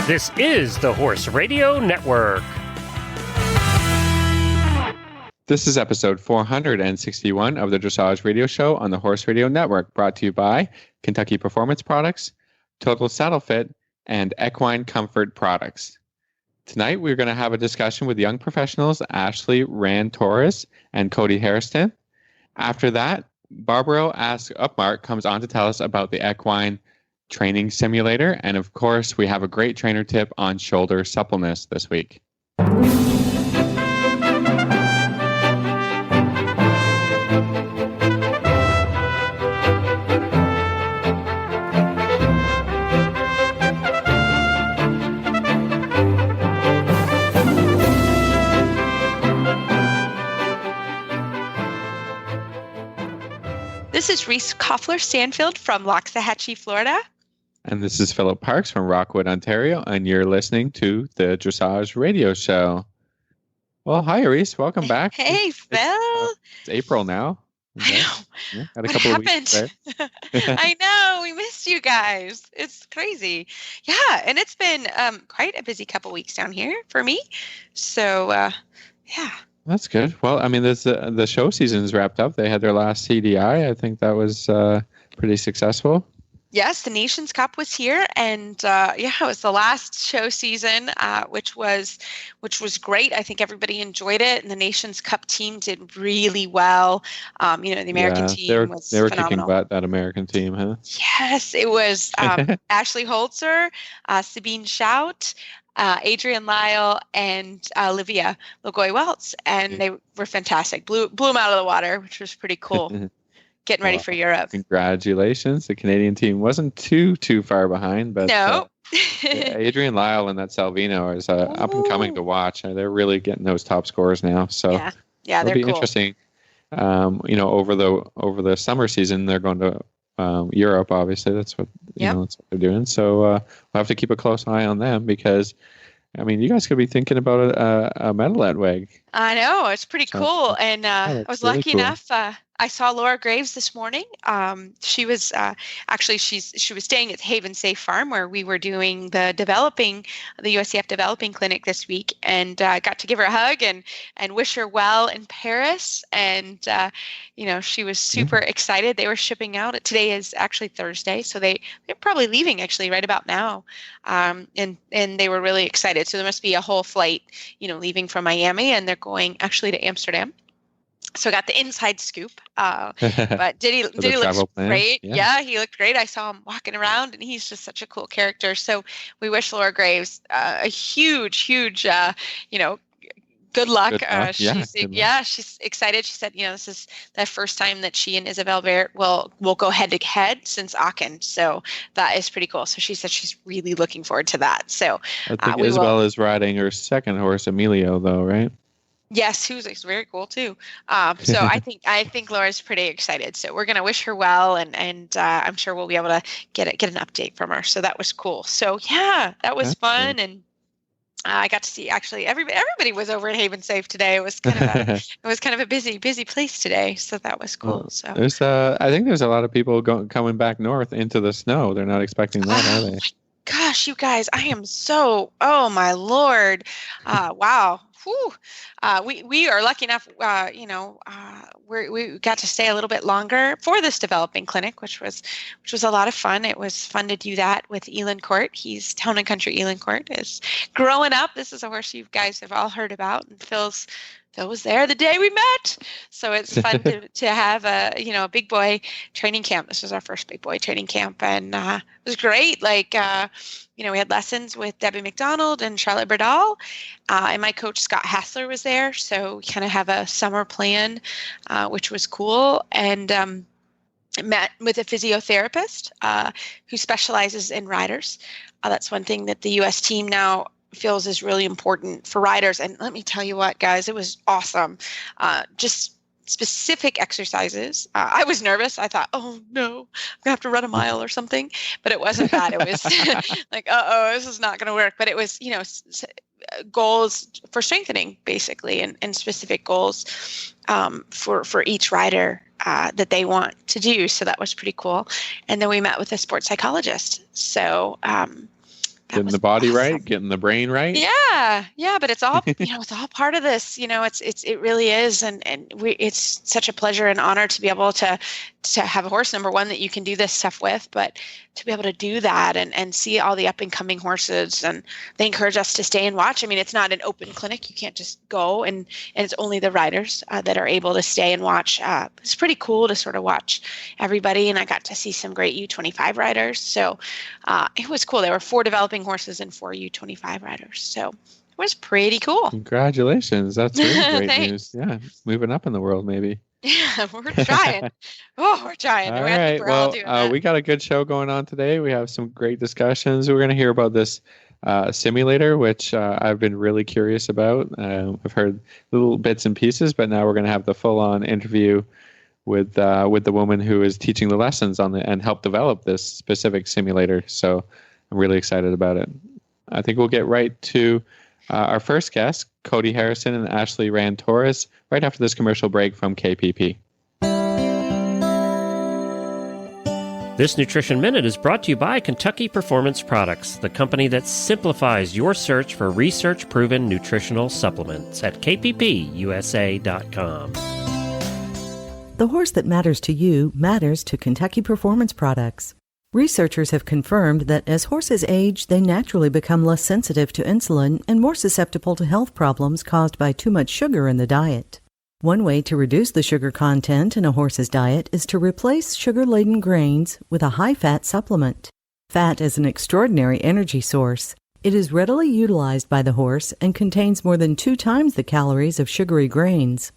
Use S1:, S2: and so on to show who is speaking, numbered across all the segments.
S1: This is the Horse Radio Network.
S2: This is episode 461 of the Dressage Radio Show on the Horse Radio Network, brought to you by Kentucky Performance Products, Total Saddle Fit, and Equine Comfort Products. Tonight, we're going to have a discussion with young professionals Ashely, Ran-Torres, and Cody Hairston. After that, Barbro Ask-Upmark comes on to tell us about the Equine Training Simulator. And of course, we have a great trainer tip on shoulder suppleness this week.
S3: This is Reese Koffler-Stanfield from Loxahatchee, Florida.
S2: And this is Philip Parks from Rockwood, Ontario, and you're listening to the Dressage Radio Show. Well, hi, Reese. Welcome back.
S3: Hey, Phil.
S2: It's April now.
S3: I know.
S2: Yeah, got a
S3: what
S2: couple
S3: happened?
S2: Of weeks there.
S3: I know. We missed you guys. It's crazy. Yeah, and it's been quite a busy couple weeks down here for me. So, yeah.
S2: That's good. Well, I mean, the show season's wrapped up. They had their last CDI. I think that was pretty successful.
S3: Yes, the Nations Cup was here, and it was the last show season, which was great. I think everybody enjoyed it, and the Nations Cup team did really well. The American team was
S2: they were
S3: phenomenal.
S2: Kicking butt, that American team, huh?
S3: Yes, it was Ashely Holzer, Sabine Schout, Adrian Lyle, and Olivia Logoy-Welts, and they were fantastic. Blew them out of the water, which was pretty cool. Getting ready for Europe.
S2: Congratulations. The Canadian team wasn't too far behind, but
S3: no.
S2: Adrian Lyle and that Salvino is up and coming to watch. They're really getting those top scores now. So
S3: yeah,
S2: it'll
S3: they're
S2: be interesting. Over the summer season, they're going to Europe. Obviously, that's what that's what they're doing. So we'll have to keep a close eye on them because, I mean, you guys could be thinking about a medal at WEG.
S3: I know, it's pretty cool, and I was
S2: really
S3: lucky
S2: cool.
S3: enough. I saw Laura Graves this morning. She was she was staying at Haven Safe Farm where we were doing the USCF developing clinic this week, and got to give her a hug and wish her well in Paris. And she was super excited. They were shipping out. Today is actually Thursday, so they're probably leaving actually right about now. And they were really excited. So there must be a whole flight, leaving from Miami, and they're going actually to Amsterdam. So I got the inside scoop, but did he look great? Yeah, he looked great. I saw him walking around, and he's just such a cool character. So we wish Laura Graves a huge, good luck. She's excited. She said, this is the first time that she and Isabel Barrett will go head to head since Aachen. So that is pretty cool. So she said she's really looking forward to that. So
S2: I think Isabel is riding her second horse, Emilio, though, right?
S3: Yes, who's very cool too. So I think Laura's pretty excited. So we're gonna wish her well, and I'm sure we'll be able to get an update from her. So that was cool. So yeah, that was fun, and I got to see actually everybody was over at Haven Safe today. It was kind of a busy place today. So that was cool. So
S2: there's I think there's a lot of people coming back north into the snow. They're not expecting that, are they?
S3: Gosh, you guys, I am so. Oh my Lord! Wow. Whew. We are lucky enough, we got to stay a little bit longer for this developing clinic, which was a lot of fun. It was fun to do that with Elin Court. He's Town and Country Elin Court is growing up. This is a horse you guys have all heard about, and Phil was there the day we met. So it's fun to have a big boy training camp. This was our first big boy training camp, and it was great. We had lessons with Debbie McDonald and Charlotte Berdal, and my coach Scott Hassler was there. So we kind of have a summer plan, which was cool, and met with a physiotherapist who specializes in riders. That's one thing that the U.S. team now feels is really important for riders. And let me tell you what, guys, it was awesome. Just specific exercises. I was nervous. I thought, oh no, I'm gonna have to run a mile or something, but it wasn't that. It was like, this is not gonna work. But it was, goals for strengthening basically, and specific goals for each rider that they want to do. So that was pretty cool. And then we met with a sports psychologist. So
S2: Getting
S3: was
S2: the body
S3: awesome.
S2: right, getting the brain right.
S3: Yeah, but it's all, it's all part of this, it really is. And it's such a pleasure and honor to be able to have a horse, number one, that you can do this stuff with, but to be able to do that and see all the up and coming horses. And they encourage us to stay and watch. I mean, it's not an open clinic. You can't just go and it's only the riders that are able to stay and watch. It's pretty cool to sort of watch everybody. And I got to see some great U25 riders. So it was cool. There were 4 developing horses and 4 U25 riders. So it was pretty cool.
S2: Congratulations. That's really great news. Yeah. Moving up in the world, maybe.
S3: Yeah, we're trying. We're trying.
S2: All right. Well, we got a good show going on today. We have some great discussions. We're going to hear about this simulator, which I've been really curious about. I've heard little bits and pieces, but now we're going to have the full-on interview with the woman who is teaching the lessons on and helped develop this specific simulator. So I'm really excited about it. I think we'll get right to our first guest, Cody Harrison and Ashely Ran-Torres, right after this commercial break from KPP.
S1: This Nutrition Minute is brought to you by Kentucky Performance Products, the company that simplifies your search for research-proven nutritional supplements at kppusa.com.
S4: The horse that matters to you matters to Kentucky Performance Products. Researchers have confirmed that as horses age, they naturally become less sensitive to insulin and more susceptible to health problems caused by too much sugar in the diet. One way to reduce the sugar content in a horse's diet is to replace sugar-laden grains with a high-fat supplement. Fat is an extraordinary energy source. It is readily utilized by the horse and contains more than 2 times the calories of sugary grains.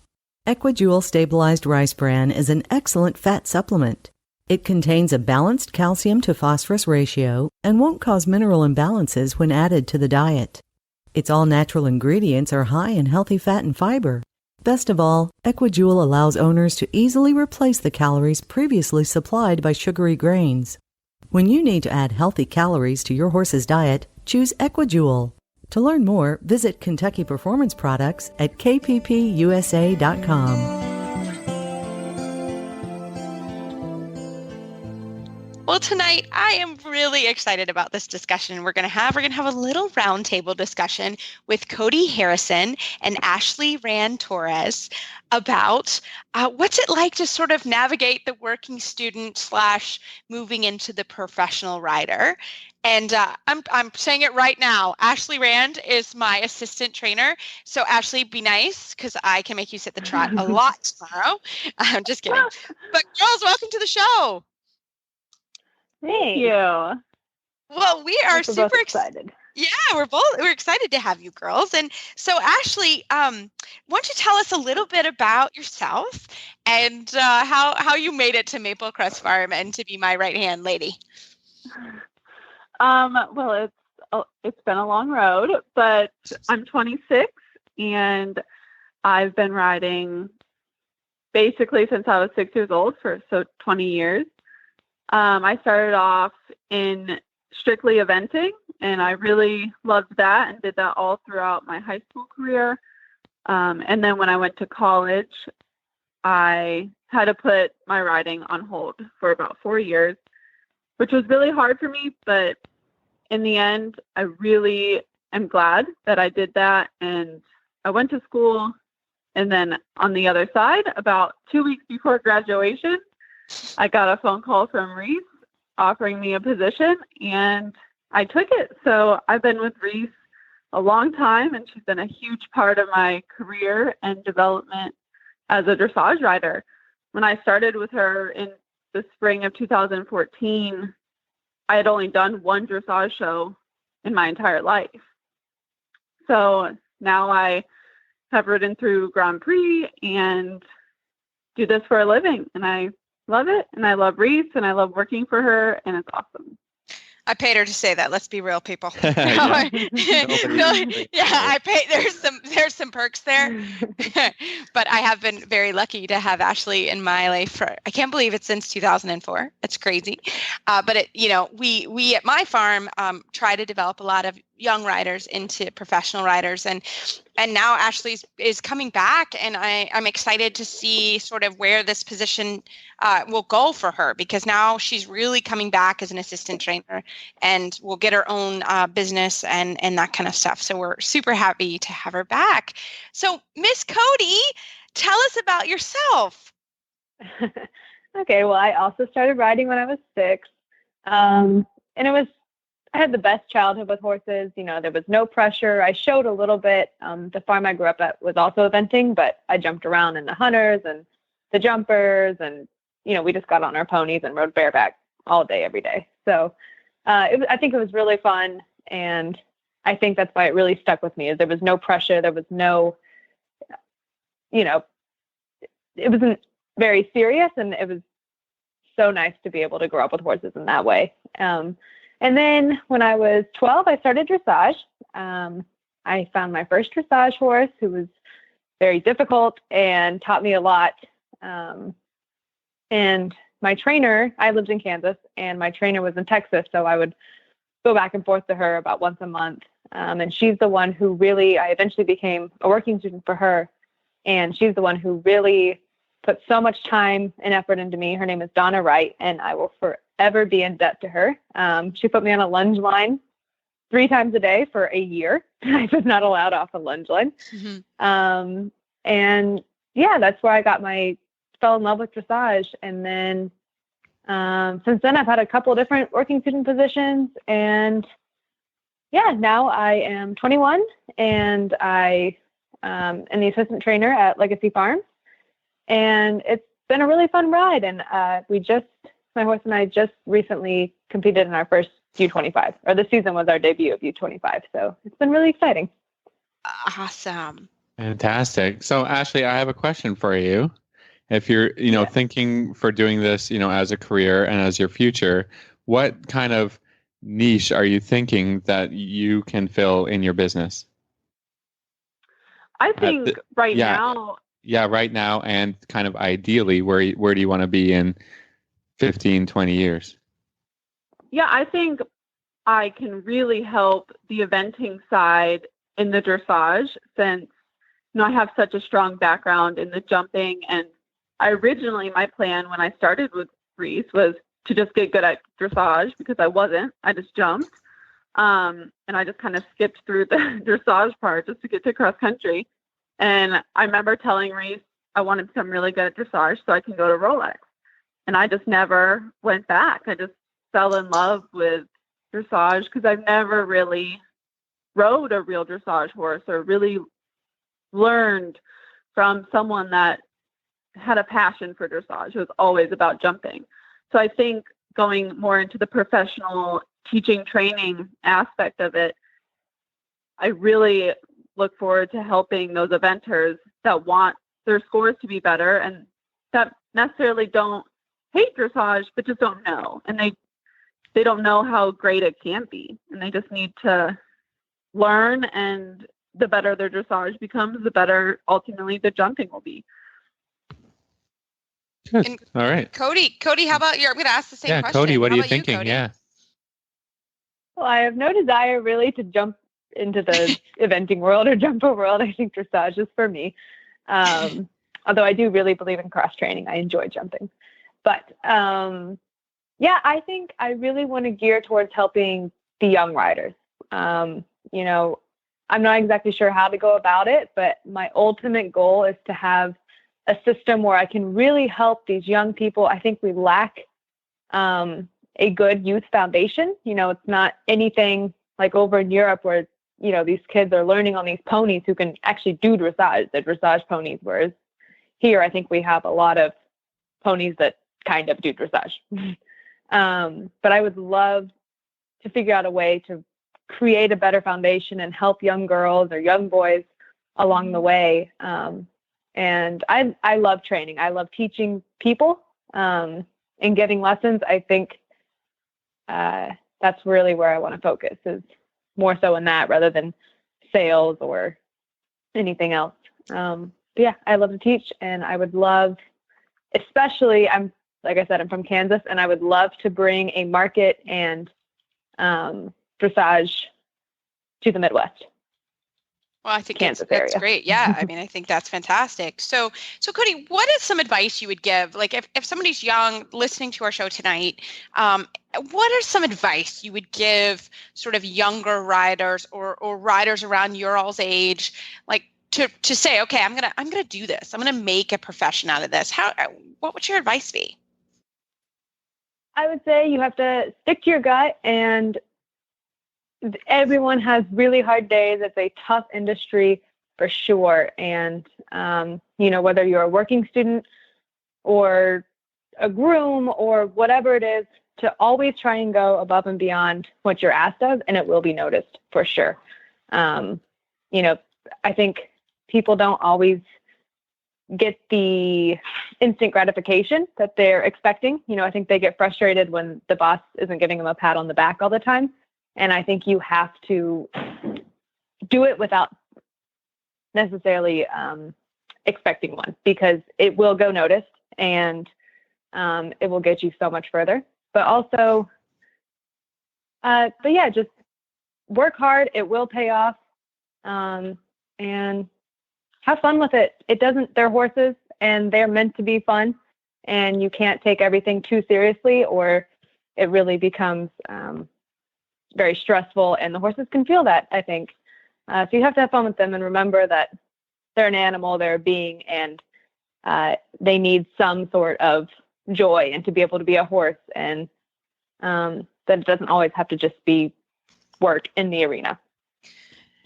S4: Equijewel Stabilized Rice Bran is an excellent fat supplement. It contains a balanced calcium to phosphorus ratio and won't cause mineral imbalances when added to the diet. Its all-natural ingredients are high in healthy fat and fiber. Best of all, Equijewel allows owners to easily replace the calories previously supplied by sugary grains. When you need to add healthy calories to your horse's diet, choose Equijewel. To learn more, visit Kentucky Performance Products at kppusa.com.
S3: Well, tonight I am really excited about this discussion we're going to have. We're going to have a little roundtable discussion with Cody Harrison and Ashely Ran-Torres about what's it like to sort of navigate the working student / moving into the professional rider. And I'm saying it right now. Ashely Rand is my assistant trainer. So Ashely, be nice because I can make you sit the trot a lot tomorrow. I'm just kidding. But girls, welcome to the show.
S5: Thank you.
S3: Well, we are super excited. Yeah, we're excited to have you girls. And so Ashely, why don't you tell us a little bit about yourself and how you made it to Maple Crest Farm and to be my right-hand lady?
S5: Well, it's been a long road, but I'm 26 and I've been riding basically since I was 6 years old for 20 years. I started off in strictly eventing, and I really loved that and did that all throughout my high school career. And then when I went to college, I had to put my riding on hold for about 4 years, which was really hard for me. But in the end, I really am glad that I did that. And I went to school. And then on the other side, about 2 weeks before graduation, I got a phone call from Reese offering me a position, and I took it. So I've been with Reese a long time, and she's been a huge part of my career and development as a dressage rider. When I started with her in the spring of 2014, I had only done one dressage show in my entire life. So now I have ridden through Grand Prix and do this for a living, and I love it, and I love Reese, and I love working for her, and it's awesome.
S3: I paid her to say that. Let's be real, people.
S2: Yeah.
S3: I paid. There's some perks there, but I have been very lucky to have Ashely in my life for, I can't believe it's since 2004. It's crazy, but we at my farm try to develop a lot of young riders into professional riders, and now Ashely is coming back, and I'm excited to see sort of where this position will go for her, because now she's really coming back as an assistant trainer and will get her own business and that kind of stuff. So we're super happy to have her back. So Miss Cody, tell us about yourself.
S5: Okay, well, I also started riding when I was 6. And I had the best childhood with horses. You know, there was no pressure. I showed a little bit. The farm I grew up at was also eventing, but I jumped around in the hunters and the jumpers, and, you know, we just got on our ponies and rode bareback all day, every day. So I think it was really fun. And I think that's why it really stuck with me, is there was no pressure. There was no, you know, it wasn't very serious, and it was so nice to be able to grow up with horses in that way. And then when I was 12, I started dressage. I found my first dressage horse, who was very difficult and taught me a lot. And my trainer, I lived in Kansas, and my trainer was in Texas, so I would go back and forth to her about once a month. And she's the one who really, I eventually became a working student for her, and she's the one who really put so much time and effort into me. Her name is Donna Wright, and I will forever be in debt to her. She put me on a lunge line 3 times a day for a year. I was not allowed off a lunge line. Mm-hmm. And yeah, that's where I fell in love with dressage. And then since then, I've had a couple of different working student positions. And yeah, now I am 21, and I am the assistant trainer at Legacy Farms. And it's been a really fun ride. And my horse and I just recently competed in our first U25, or this season was our debut of U25. So it's been really exciting.
S3: Awesome.
S2: Fantastic. So Ashely, I have a question for you. If you're, thinking for doing this, as a career and as your future, what kind of niche are you thinking that you can fill in your business?
S5: I think now.
S2: Yeah, right now, and kind of ideally, where do you want to be in 15, 20 years?
S5: Yeah, I think I can really help the eventing side in the dressage, since I have such a strong background in the jumping. And my plan when I started with Reese was to just get good at dressage, because I wasn't. I just jumped. And I just kind of skipped through the dressage part just to get to cross country. And I remember telling Reese I wanted to become really good at dressage so I can go to Rolex. And I just never went back. I just fell in love with dressage because I've never really rode a real dressage horse or really learned from someone that had a passion for dressage. It was always about jumping. So I think going more into the professional teaching, training aspect of it, I really look forward to helping those eventers that want their scores to be better and that necessarily don't hate dressage, but just don't know. And they don't know how great it can be. And they just need to learn, and the better their dressage becomes, the better ultimately the jumping will be.
S2: Good. All right.
S3: Cody, how about you? I'm going to ask the same question.
S2: Cody, what are you
S3: thinking?
S2: thinking? Yeah.
S5: Well, I have no desire really to jump into the eventing world or jumper world. I think dressage is for me. Although I do really believe in cross training. I enjoy jumping. But I think I really want to gear towards helping the young riders. I'm not exactly sure how to go about it, but my ultimate goal is to have a system where I can really help these young people. I think we lack a good youth foundation. It's not anything like over in Europe where, these kids are learning on these ponies who can actually do dressage, the dressage ponies, whereas here I think we have a lot of ponies that kind of do dressage. But I would love to figure out a way to create a better foundation and help young girls or young boys along the way. And I love training. I love teaching people and giving lessons. I think that's really where I want to focus, is more so in that rather than sales or anything else. I love to teach, and I would love, especially, like I said, I'm from Kansas, and I would love to bring a market and dressage to the Midwest.
S3: Well, I think
S5: Kansas
S3: that's
S5: area.
S3: great. Yeah. I mean, I think that's fantastic. So Cody, what is some advice you would give? Like if somebody's young listening to our show tonight, what are some advice you would give sort of younger riders or riders around your all's age, like to say, okay, I'm gonna do this. I'm gonna make a profession out of this. What would your advice be?
S5: I would say you have to stick to your gut, and everyone has really hard days. It's a tough industry for sure. And, whether you're a working student or a groom or whatever it is, to always try and go above and beyond what you're asked of, and it will be noticed for sure. I think people don't always get the instant gratification that they're expecting. I think they get frustrated when the boss isn't giving them a pat on the back all the time. And I think you have to do it without necessarily expecting one, because it will go noticed, and it will get you so much further. But also, just work hard. It will pay off, and have fun with it. They're horses, and they're meant to be fun, and you can't take everything too seriously, or it really becomes very stressful, and the horses can feel that, I think. So you have to have fun with them and remember that they're an animal, they're a being, and they need some sort of joy and to be able to be a horse, and that it doesn't always have to just be work in the arena.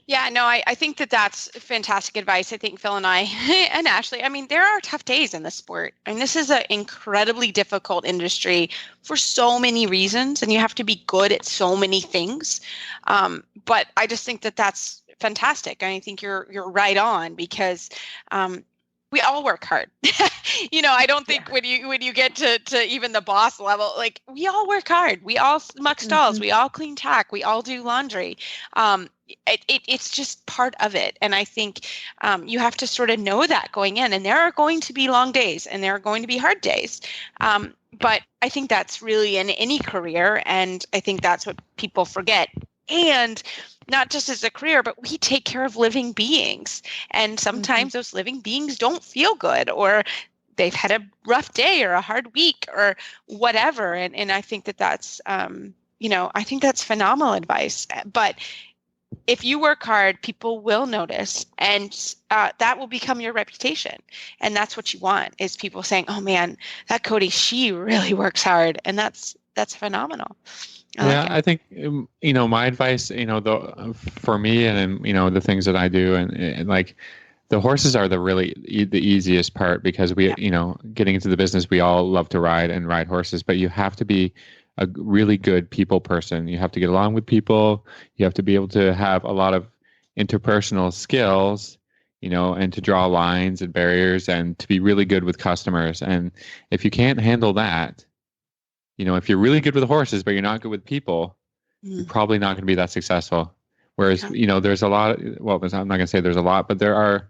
S3: Yeah, no, I think that's fantastic advice. I think Phil and I and Ashely, I mean, there are tough days in the sport. I mean, this is an incredibly difficult industry for so many reasons, and you have to be good at so many things. But I just think that's fantastic. And I think you're right on, because we all work hard. I don't think when you get to even the boss level, like, we all work hard. We all muck stalls. Mm-hmm. We all clean tack. We all do laundry. It's just part of it. And I think you have to sort of know that going in, and there are going to be long days and there are going to be hard days. But I think that's really in any career. And I think that's what people forget. And not just as a career, but we take care of living beings. And sometimes those living beings don't feel good, or they've had a rough day or a hard week or whatever. And I think that's, I think that's phenomenal advice. But if you work hard, people will notice, and that will become your reputation. And that's what you want, is people saying, oh man, that Cody, she really works hard. And that's phenomenal.
S2: I think, my advice, for me and, the things that I do, and like, the horses are the easiest part, because we, getting into the business, we all love to ride horses, but you have to be a really good people person. You have to get along with people. You have to be able to have a lot of interpersonal skills, and to draw lines and barriers, and to be really good with customers. And if you can't handle that, if you're really good with horses, but you're not good with people, you're probably not going to be that successful. Whereas, there's a lot, I'm not going to say there's a lot, but there are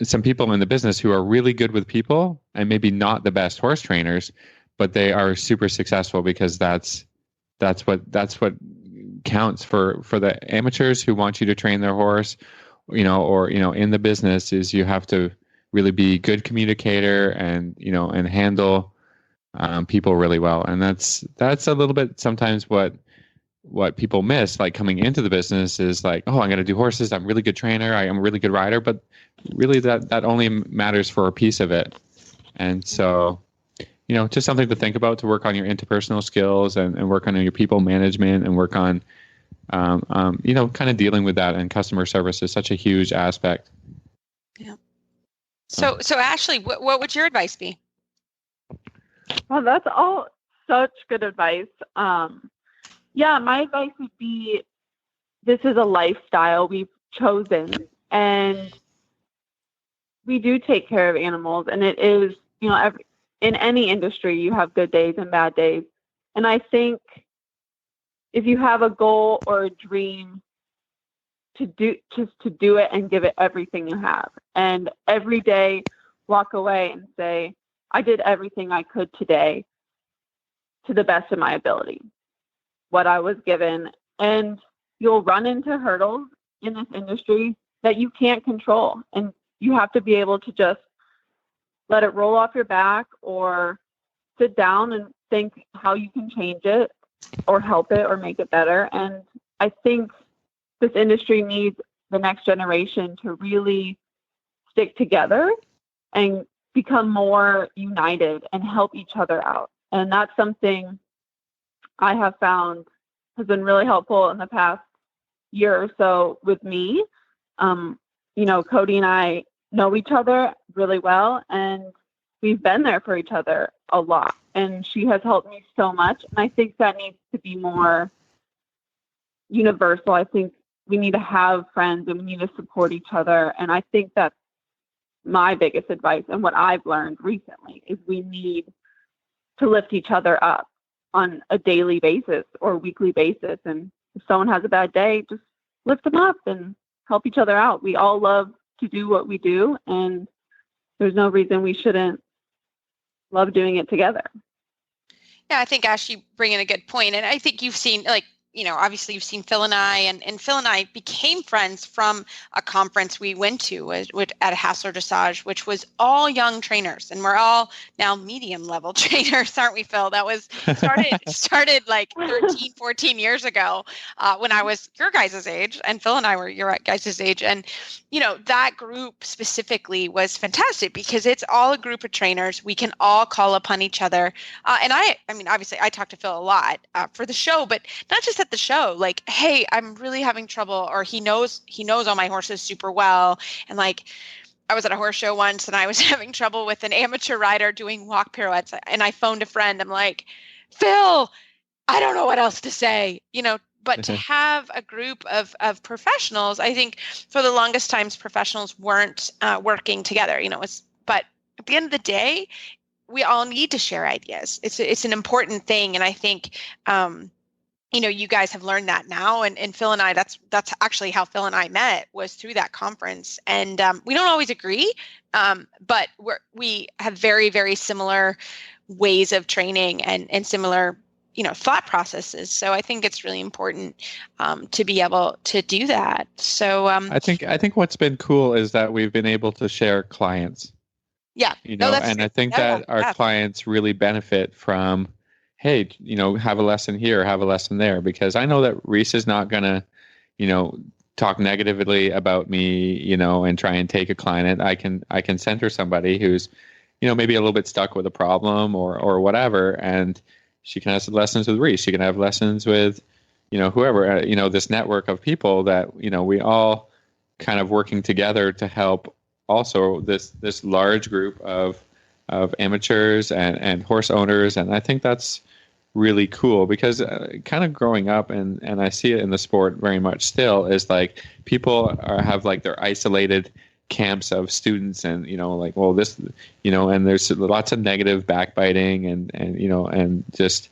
S2: some people in the business who are really good with people and maybe not the best horse trainers, but they are super successful, because that's what counts for the amateurs who want you to train their horse, or in the business, is you have to really be a good communicator and and handle people really well. And that's a little bit sometimes what people miss, like, coming into the business, is like, oh, I'm going to do horses, I'm a really good trainer, I am a really good rider, but really that only matters for a piece of it. And so, just something to think about, to work on your interpersonal skills and work on your people management, and work on, kind of dealing with that. And customer service is such a huge aspect.
S3: Yeah. So Ashely, what would your advice be?
S5: Well, that's all such good advice. My advice would be, this is a lifestyle we've chosen, and we do take care of animals, and it is, in any industry, you have good days and bad days. And I think if you have a goal or a dream, to do it and give it everything you have, and every day walk away and say, I did everything I could today to the best of my ability, what I was given. And you'll run into hurdles in this industry. that you can't control. And you have to be able to just let it roll off your back or sit down and think how you can change it or help it or make it better. And I think this industry needs the next generation to really stick together and become more united and help each other out. And that's something I have found has been really helpful in the past year or so with me. Cody and I know each other really well, and we've been there for each other a lot. And she has helped me so much. And I think that needs to be more universal. I think we need to have friends and we need to support each other. And I think that's my biggest advice. And what I've learned recently is we need to lift each other up on a daily basis or weekly basis. And if someone has a bad day, just lift them up and help each other out. We all love to do what we do, and there's no reason we shouldn't love doing it together.
S3: Yeah, I think Ash, you bring in a good point. And I think you've seen, obviously you've seen Phil and I, and Phil and I became friends from a conference we went to at Hassler Dressage, which was all young trainers. And we're all now medium level trainers, aren't we, Phil? That was started like 13, 14 years ago when I was your guys' age, and Phil and I were your guys' age. And, that group specifically was fantastic because it's all a group of trainers. We can all call upon each other. And I mean, obviously I talk to Phil a lot for the show, but not just at the show, like, hey, I'm really having trouble, or he knows all my horses super well. And like, I was at a horse show once and I was having trouble with an amateur rider doing walk pirouettes. And I phoned a friend. I'm like, Phil, I don't know what else to say, but to have a group of professionals, I think for the longest times, professionals weren't working together, but at the end of the day, we all need to share ideas. It's an important thing. And I think, you guys have learned that now, and Phil and I, that's actually how Phil and I met, was through that conference. And we don't always agree, but we have very, very similar ways of training and similar, thought processes. So I think it's really important to be able to do that. So I
S2: think what's been cool is that we've been able to share clients.
S3: Yeah,
S2: and I think that our clients really benefit from, hey, have a lesson here, have a lesson there, because I know that Reese is not going to, talk negatively about me, and try and take a client. I can send her somebody who's, maybe a little bit stuck with a problem or whatever, and she can have lessons with Reese. She can have lessons with, whoever, this network of people that, we all kind of working together to help also this large group of amateurs and horse owners. And I think that's really cool because kind of growing up, and I see it in the sport very much still, is like people have like their isolated camps of students, and this, and there's lots of negative backbiting and just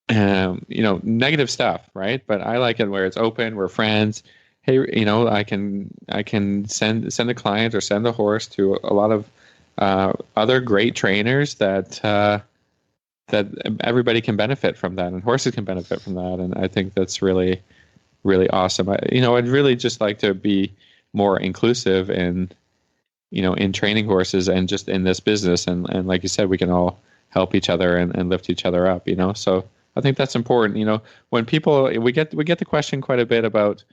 S2: negative stuff, right? But I like it where it's open, we're friends. Hey, I can send a client or send a horse to a lot of other great trainers that everybody can benefit from that, and horses can benefit from that. And I think that's really, really awesome. I'd really just like to be more inclusive in training horses and just in this business. And like you said, we can all help each other and lift each other up, so I think that's important. When we get the question quite a bit about,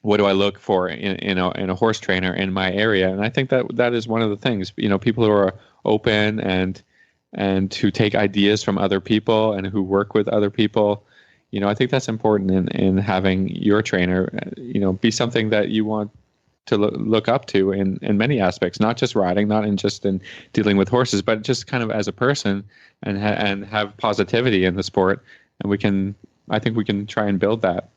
S2: what do I look for in a horse trainer in my area? And I think that is one of the things, people who are open and who take ideas from other people and who work with other people. I think that's important in having your trainer, be something that you want to look up to in many aspects, not just riding, not just in dealing with horses, but just kind of as a person and have positivity in the sport. And I think we can try and build that.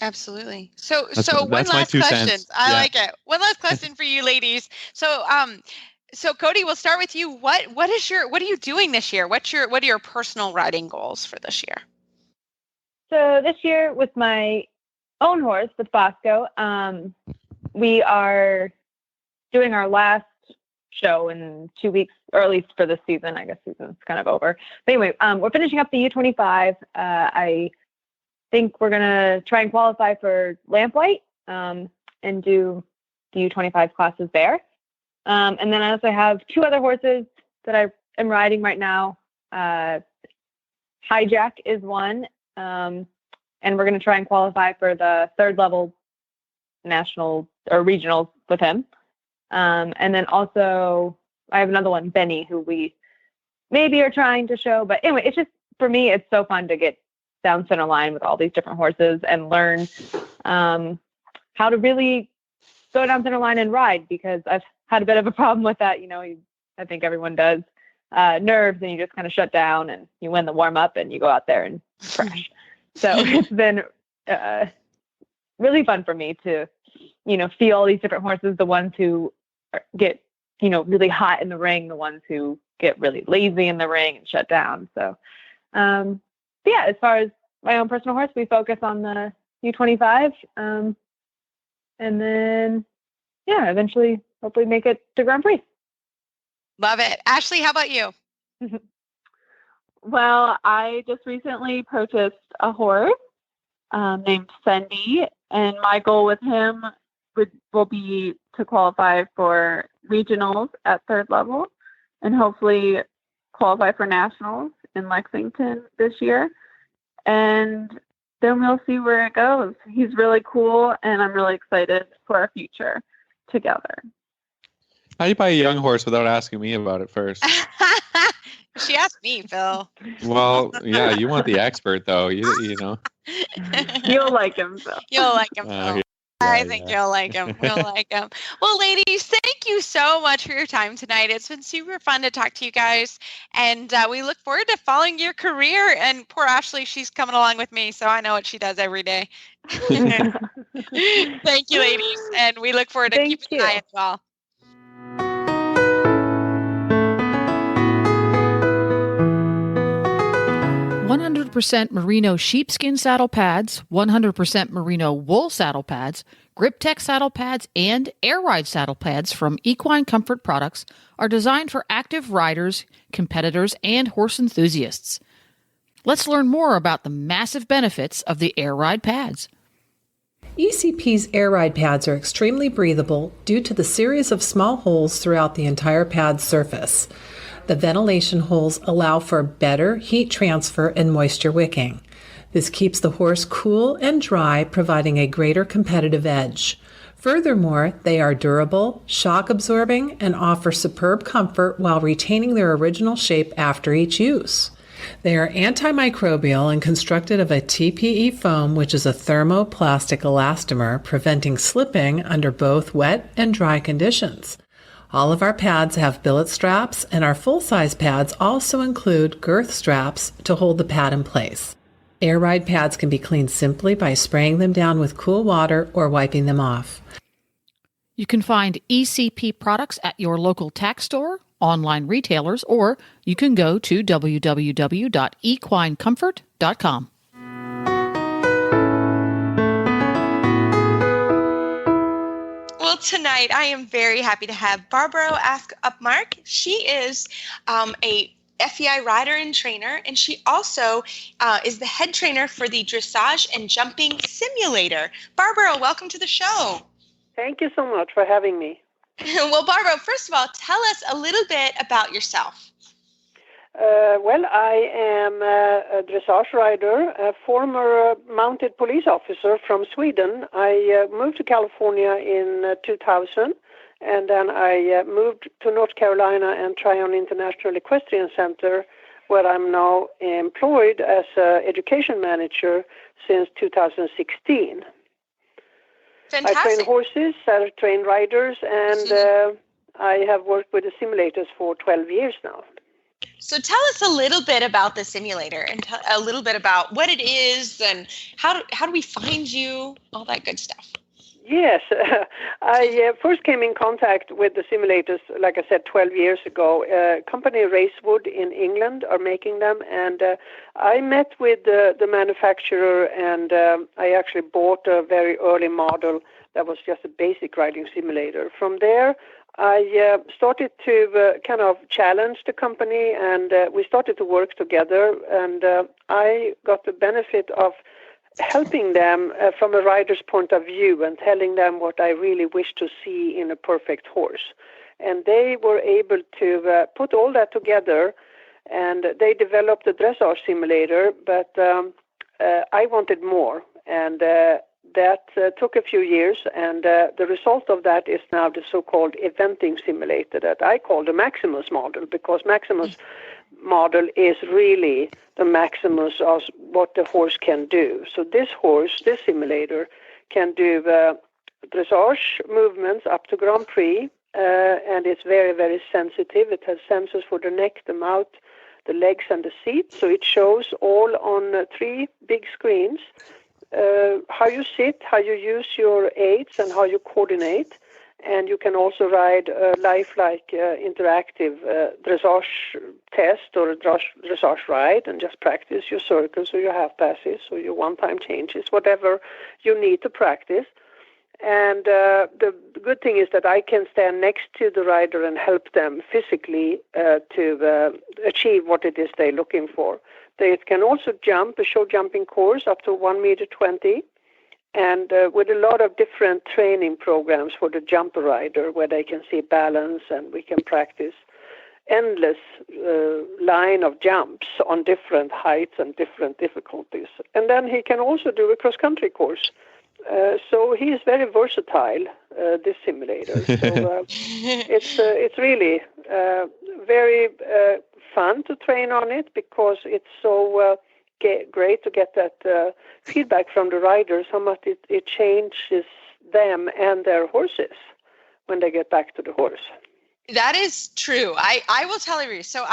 S3: Absolutely. So one
S2: that's
S3: last question.
S2: Cents.
S3: I like it. One last question for you ladies. So Cody, we'll start with you. What are you doing this year? What are your personal riding goals for this year?
S6: So this year with my own horse, with Bosco, we are doing our last show in 2 weeks, or at least for the season. I guess season's kind of over. But anyway, we're finishing up the U25. I think we're going to try and qualify for Lamplight and do the U25 classes there. And then I also have 2 other horses that I am riding right now. Hijack is one, and we're going to try and qualify for the 3rd level national or regionals with him. And then also I have another one, Benny, who we maybe are trying to show. But anyway, it's just, for me, it's so fun to get down center line with all these different horses and learn how to really go down center line and ride, because I've had a bit of a problem with that. I think everyone does. Nerves, and you just kind of shut down and you win the warm up and you go out there and crash. So it's been really fun for me to, feel all these different horses, the ones who get, really hot in the ring, the ones who get really lazy in the ring and shut down. So, yeah, as far as my own personal horse, we focus on the U25, and then, yeah, eventually, hopefully make it to Grand Prix.
S3: Love it. Ashely, how about you?
S5: Well, I just recently purchased a horse named Fendi, and my goal with him will be to qualify for regionals at 3rd level and hopefully qualify for nationals in Lexington this year. And then we'll see where it goes. He's really cool, and I'm really excited for our future together.
S2: How do you buy a young horse without asking me about it first?
S3: She asked me, Phil.
S2: Well, yeah, you want the expert, though. You know.
S5: You'll like him, Phil.
S3: You'll like him, Phil. I think you'll like him. You'll like him. Well, ladies, thank you so much for your time tonight. It's been super fun to talk to you guys, and we look forward to following your career. And poor Ashely, she's coming along with me, so I know what she does every day. Thank you, ladies, and we look forward to keeping an eye as well.
S7: %100% merino sheepskin saddle pads, 100% merino wool saddle pads, grip-tech saddle pads, and air ride saddle pads from Equine Comfort Products are designed for active riders, competitors, and horse enthusiasts. Let's learn more about the massive benefits of the air ride pads.
S8: ECP's air ride pads are extremely breathable due to the series of small holes throughout the entire pad surface. The ventilation holes allow for better heat transfer and moisture wicking. This keeps the horse cool and dry, providing a greater competitive edge. Furthermore, they are durable, shock absorbing, and offer superb comfort while retaining their original shape after each use. They are antimicrobial and constructed of a TPE foam, which is a thermoplastic elastomer, preventing slipping under both wet and dry conditions. All of our pads have billet straps, and our full-size pads also include girth straps to hold the pad in place. Air ride pads can be cleaned simply by spraying them down with cool water or wiping them off.
S7: You can find ECP products at your local tack store, online retailers, or you can go to www.equinecomfort.com.
S3: Well, tonight I am very happy to have Barbro Ask-Upmark. She is a FEI rider and trainer, and she also is the head trainer for the Dressage and Jumping Simulator. Barbro, welcome to the show.
S9: Thank you so much for having me.
S3: Well, Barbro, first of all, tell us a little bit about yourself.
S9: Well, I am a dressage rider, a former mounted police officer from Sweden. I moved to California in 2000, and then I moved to North Carolina and Tryon International Equestrian Center, where I'm now employed as an education manager since 2016.
S3: Fantastic.
S9: I train horses, I train riders, and I have worked with the simulators for 12 years now.
S3: So tell us a little bit about the simulator and a little bit about what it is and how do we find you, all that good stuff.
S9: Yes, I first came in contact with the simulators, like I said, 12 years ago. Company Racewood in England are making them, and I met with the manufacturer, and I actually bought a very early model that was just a basic riding simulator. From there, I started to kind of challenge the company, and we started to work together, and I got the benefit of helping them from a rider's point of view and telling them what I really wish to see in a perfect horse. And they were able to put all that together, and they developed a dressage simulator, but I wanted more. And that took a few years, and the result of that is now the so-called eventing simulator that I call the Maximus model, because Maximus model is really the Maximus of what the horse can do. So this simulator, can do dressage movements up to Grand Prix, and it's very, very sensitive. It has sensors for the neck, the mouth, the legs, and the seat. So it shows all on 3 big screens, how you sit, how you use your aids, and how you coordinate. And you can also ride a lifelike interactive dressage test or a dressage ride and just practice your circles or your half passes or your one-time changes, whatever you need to practice. And the good thing is that I can stand next to the rider and help them physically to achieve what it is they're looking for. They can also jump, a show jumping course up to 1.20 meters, and with a lot of different training programs for the jumper rider where they can see balance, and we can practice endless line of jumps on different heights and different difficulties. And then he can also do a cross-country course. So he is very versatile, this simulator. So it's really very fun to train on it, because it's so great to get that feedback from the riders, how much it changes them and their horses when they get back to the horse.
S3: That is true. I will tell you. So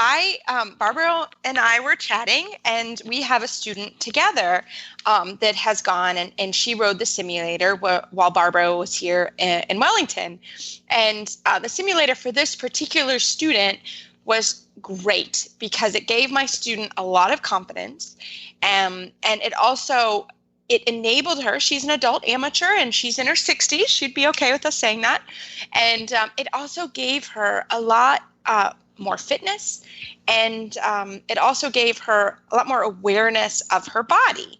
S3: Barbro and I were chatting, and we have a student together that has gone, and she rode the simulator while Barbro was here in Wellington. And the simulator for this particular student was great because it gave my student a lot of confidence. And it enabled her. She's an adult amateur and she's in her 60s. She'd be okay with us saying that. And it also gave her a lot more fitness. And it also gave her a lot more awareness of her body.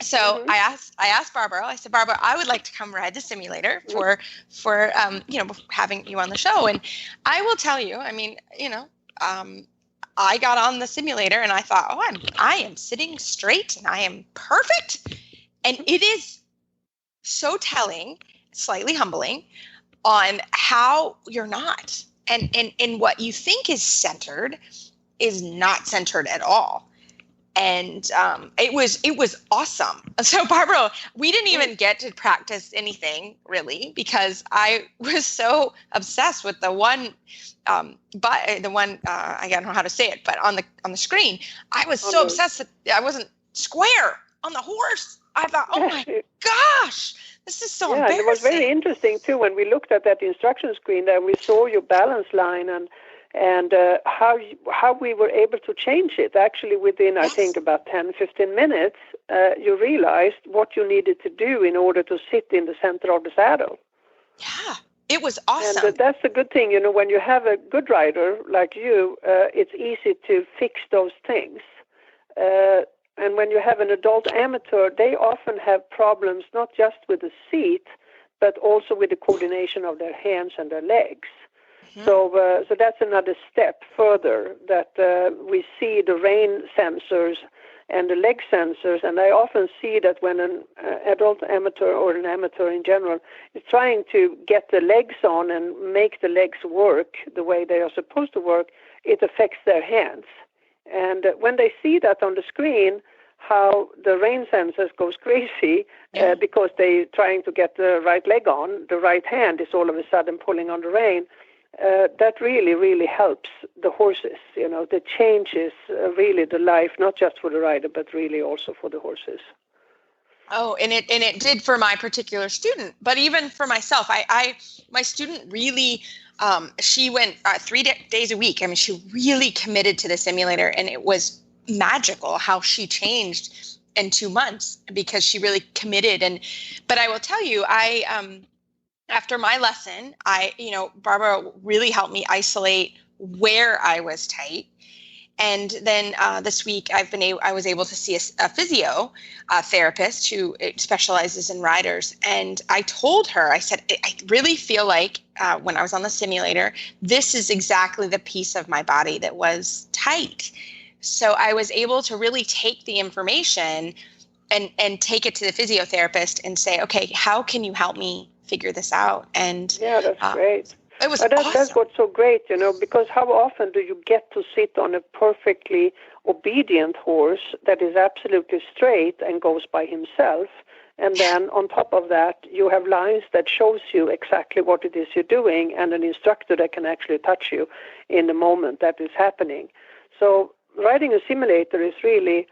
S3: So I asked Barbro, I said, Barbro, I would like to come ride the simulator for having you on the show. And I will tell you, I got on the simulator and I thought, I am sitting straight and I am perfect. And it is so telling, slightly humbling, on how you're not. And what you think is centered is not centered at all. And it was awesome. So Barbro, we didn't even get to practice anything really, because I was so obsessed with the one, I don't know how to say it, but on the screen, I was so obsessed that I wasn't square on the horse. I thought, oh my gosh, this is so embarrassing.
S9: It was very interesting too when we looked at that instruction screen there. We saw your balance line and how we were able to change it. Actually, within, I think, about 10, 15 minutes, you realized what you needed to do in order to sit in the center of the saddle.
S3: Yeah, it was awesome.
S9: And that's the good thing. When you have a good rider like you, it's easy to fix those things. And when you have an adult amateur, they often have problems not just with the seat, but also with the coordination of their hands and their legs. So that's another step further, that we see the rein sensors and the leg sensors, and I often see that when an adult amateur or an amateur in general is trying to get the legs on and make the legs work the way they are supposed to work, it affects their hands. And when they see that on the screen, how the rein sensors goes crazy because they're trying to get the right leg on, the right hand is all of a sudden pulling on the rein. That really, really helps the horses. The changes really the life, not just for the rider, but really also for the horses.
S3: Oh, and it did for my particular student, but even for myself, my student really, she went 3 days a week. She really committed to the simulator, and it was magical how she changed in 2 months because she really committed. But I will tell you, after my lesson, Barbara really helped me isolate where I was tight. And then this week, I was able to see a physio therapist who specializes in riders. And I told her, I said, I really feel like when I was on the simulator, this is exactly the piece of my body that was tight. So I was able to really take the information and take it to the physiotherapist and say, okay, how can you help me figure this out? And
S9: yeah, that's great.
S3: It was
S9: awesome.
S3: Awesome.
S9: That's what's so great, because how often do you get to sit on a perfectly obedient horse that is absolutely straight and goes by himself, and then on top of that, you have lines that shows you exactly what it is you're doing, and an instructor that can actually touch you in the moment that is happening. So riding a simulator is really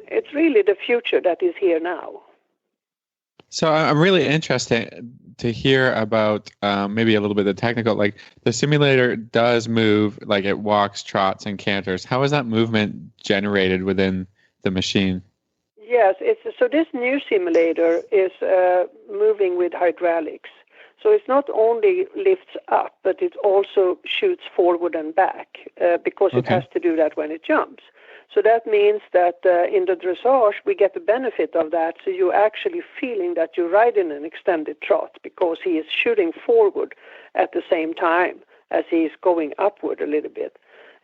S9: the future that is here now.
S2: So I'm really interested to hear about maybe a little bit of the technical, like the simulator does move, like it walks, trots, and canters. How is that movement generated within the machine?
S9: Yes, so this new simulator is moving with hydraulics. So it's not only lifts up, but it also shoots forward and back because it has to do that when it jumps. So that means that in the dressage, we get the benefit of that. So you're actually feeling that you're riding an extended trot because he is shooting forward at the same time as he's going upward a little bit.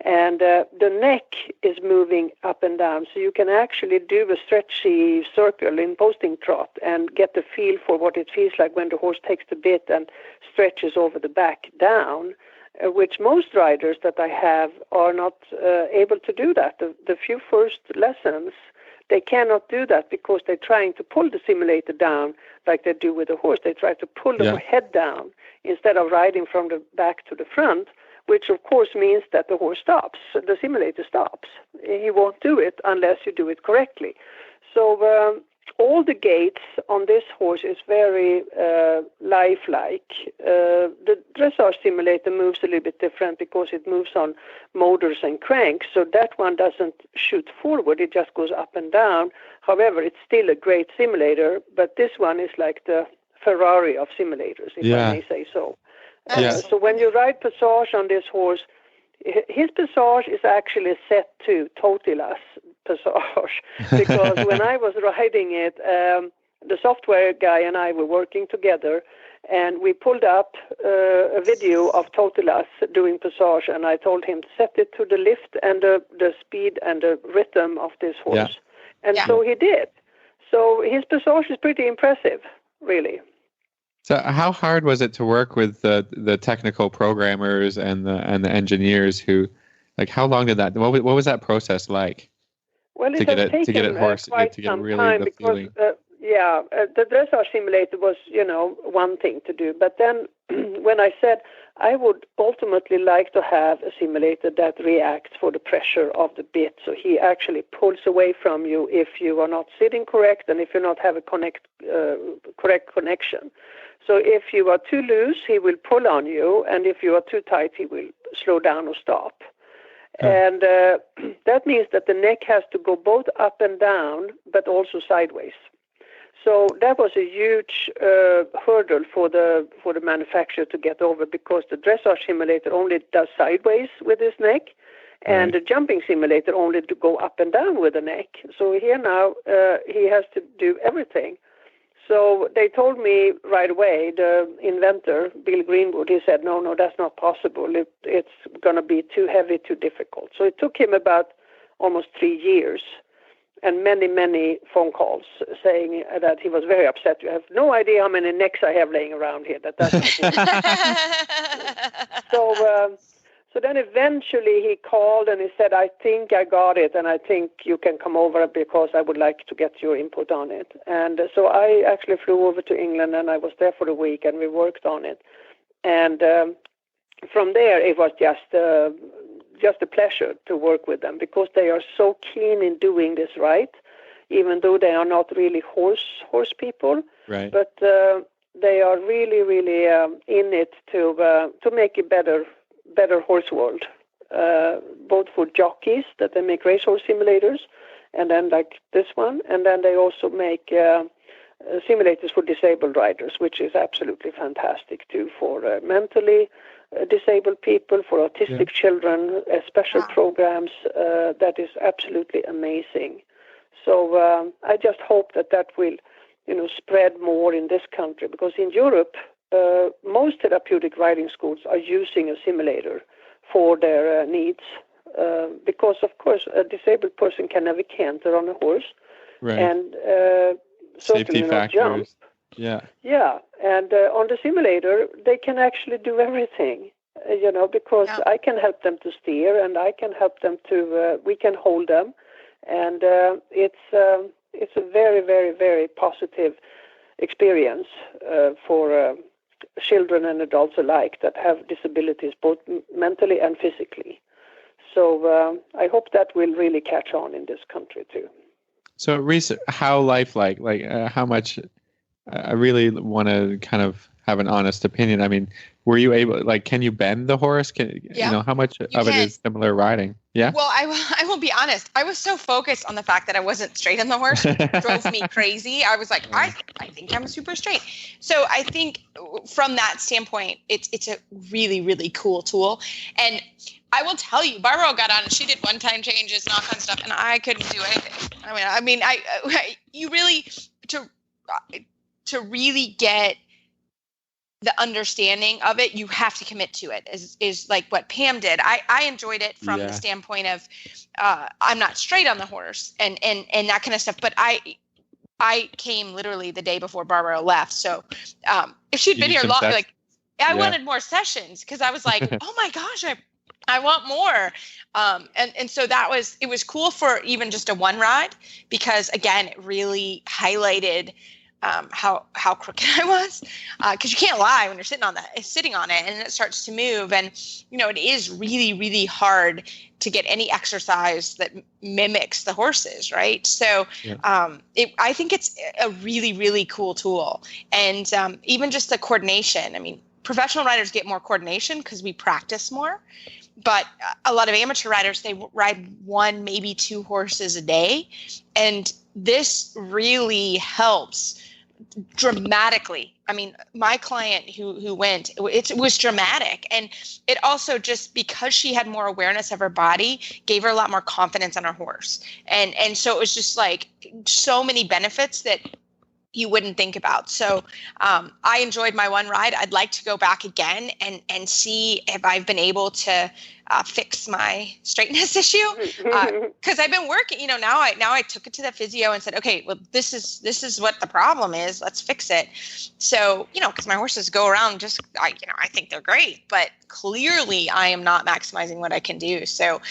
S9: And the neck is moving up and down. So you can actually do a stretchy circle in posting trot and get the feel for what it feels like when the horse takes the bit and stretches over the back down, which most riders that I have are not able to do that. The few first lessons, they cannot do that because they're trying to pull the simulator down like they do with the horse. They try to pull the head down instead of riding from the back to the front, which of course means that the horse stops. The simulator stops. He won't do it unless you do it correctly. So all the gaits on this horse is very lifelike. The dressage simulator moves a little bit different because it moves on motors and cranks, so that one doesn't shoot forward, it just goes up and down. However, it's still a great simulator, but this one is like the Ferrari of simulators, if I may say so. So when you ride passage on this horse, his passage is actually set to Totila's passage because when I was riding it, the software guy and I were working together, and we pulled up a video of Totilas doing passage, and I told him to set it to the lift and the speed and the rhythm of this horse. And so he did. So his passage is pretty impressive, really.
S2: So how hard was it to work with the technical programmers and the engineers who, like, how long did that, what was that process like?
S9: Well, it has taken quite some time because, the dressage simulator was, one thing to do. But then when I said I would ultimately like to have a simulator that reacts for the pressure of the bit, so he actually pulls away from you if you are not sitting correct and if you not have a correct connection. So if you are too loose, he will pull on you, and if you are too tight, he will slow down or stop. And that means that the neck has to go both up and down, but also sideways. So that was a huge hurdle for the manufacturer to get over, because the dressage simulator only does sideways with his neck, and the jumping simulator only to go up and down with the neck. So here now he has to do everything. So they told me right away, the inventor, Bill Greenwood, he said, no, that's not possible. It's going to be too heavy, too difficult. So it took him about almost 3 years and many, many phone calls saying that he was very upset. You have no idea how many necks I have laying around here. That's So then eventually he called and he said, I think I got it, and I think you can come over because I would like to get your input on it. And so I actually flew over to England, and I was there for a week, and we worked on it. And from there, it was just a pleasure to work with them, because they are so keen in doing this right, even though they are not really horse people.
S2: Right.
S9: But they are really, really in it to make a better horse world, both for jockeys that they make racehorse simulators, and then like this one, and then they also make simulators for disabled riders, which is absolutely fantastic too, for mentally disabled people, for autistic children, special programs. That is absolutely amazing. So I just hope that will, spread more in this country, because in Europe, most therapeutic riding schools are using a simulator for their needs, because of course a disabled person can never canter on a horse, and certainly not jump. Yeah, and on the simulator they can actually do everything, because I can help them to steer, and I can help them to. We can hold them, and it's a very, very, very positive experience for children and adults alike that have disabilities, both mentally and physically. So I hope that will really catch on in this country too.
S2: So, Reese, how lifelike? How much? I really want to kind of have an honest opinion. I mean, were you able? Can you bend the horse? How much of it is similar riding? Yeah.
S3: Well, I will be honest. I was so focused on the fact that I wasn't straight on the horse, it drove me crazy. I was like, I think I'm super straight. So I think from that standpoint, it's a really, really cool tool. And I will tell you, Barbro got on and she did one-time changes and all kinds of stuff, and I couldn't do anything. You really to really get the understanding of it, you have to commit to it, is like what Pam did. I enjoyed it from the standpoint of I'm not straight on the horse and that kind of stuff. But I came literally the day before Barbro left. So if she'd been here long, I wanted more sessions, because I was like, oh my gosh, I want more. And so it was cool for even just a one ride, because again, it really highlighted how crooked I was, because you can't lie when you're sitting on it and it starts to move, and it is really, really hard to get any exercise that mimics the horses, right? So I think it's a really, really cool tool, and even just the coordination. I mean, professional riders get more coordination because we practice more, but a lot of amateur riders, they ride one, maybe two horses a day, and this really helps dramatically. I mean, my client who went, it was dramatic. And it also, just because she had more awareness of her body, gave her a lot more confidence on her horse. And so it was just so many benefits that you wouldn't think about. So I enjoyed my one ride. I'd like to go back again and see if I've been able to fix my straightness issue, because I've been working. Now I took it to the physio and said, okay, well, this is what the problem is. Let's fix it. So because my horses go around I think they're great, but clearly I am not maximizing what I can do. So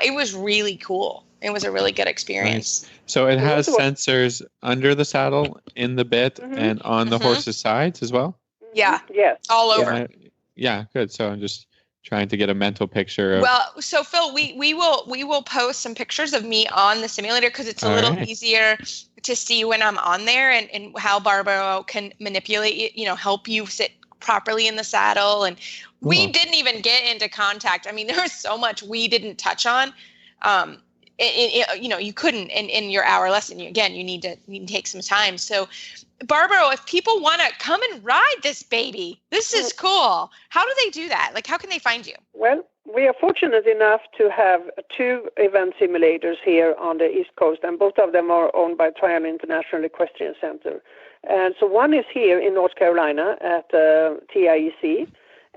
S3: it was really cool. It was a really good experience.
S2: Nice. So it has sensors under the saddle, in the bit, and on the horse's sides as well?
S3: Yeah.
S9: Yes.
S3: All over.
S2: Yeah, good. So I'm just trying to get a mental picture of...
S3: Well, so Phil, we will post some pictures of me on the simulator, because it's a little easier to see when I'm on there, and how Barbro can manipulate, help you sit properly in the saddle. And we didn't even get into contact. I mean, there was so much we didn't touch on. You couldn't in your hour lesson. You need to take some time. So, Barbro, if people want to come and ride this baby, this is cool. How do they do that? How can they find you?
S9: Well, we are fortunate enough to have 2 event simulators here on the East Coast, and both of them are owned by Triumph International Equestrian Center. And so one is here in North Carolina at TIEC,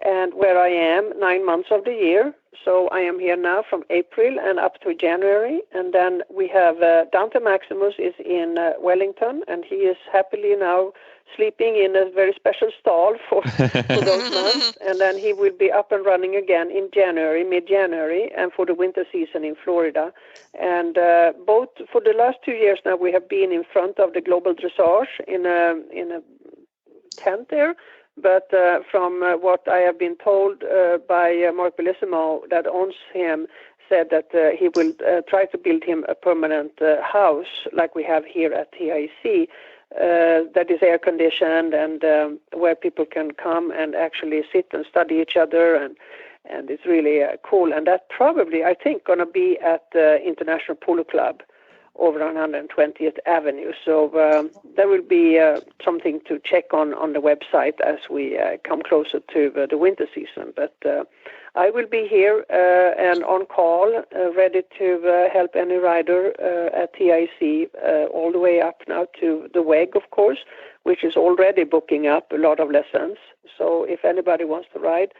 S9: and where I am 9 months of the year. So I am here now from April and up to January. And then we have Dante Maximus is in Wellington, and he is happily now sleeping in a very special stall for those months. And then he will be up and running again in January, mid-January, and for the winter season in Florida. And both for the last 2 years now, we have been in front of the Global Dressage in a tent there. But from what I have been told by Mark Bellissimo, that owns him, said that he will try to build him a permanent house like we have here at TIC, that is air-conditioned, and where people can come and actually sit and study each other, and it's really cool. And that probably, I think, going to be at the International Polo Club over on 120th Avenue. So there will be something to check on the website as we come closer to the winter season. But I will be here and on call, ready to help any rider at TIC, all the way up now to the WEG, of course, which is already booking up a lot of lessons. So if anybody wants to ride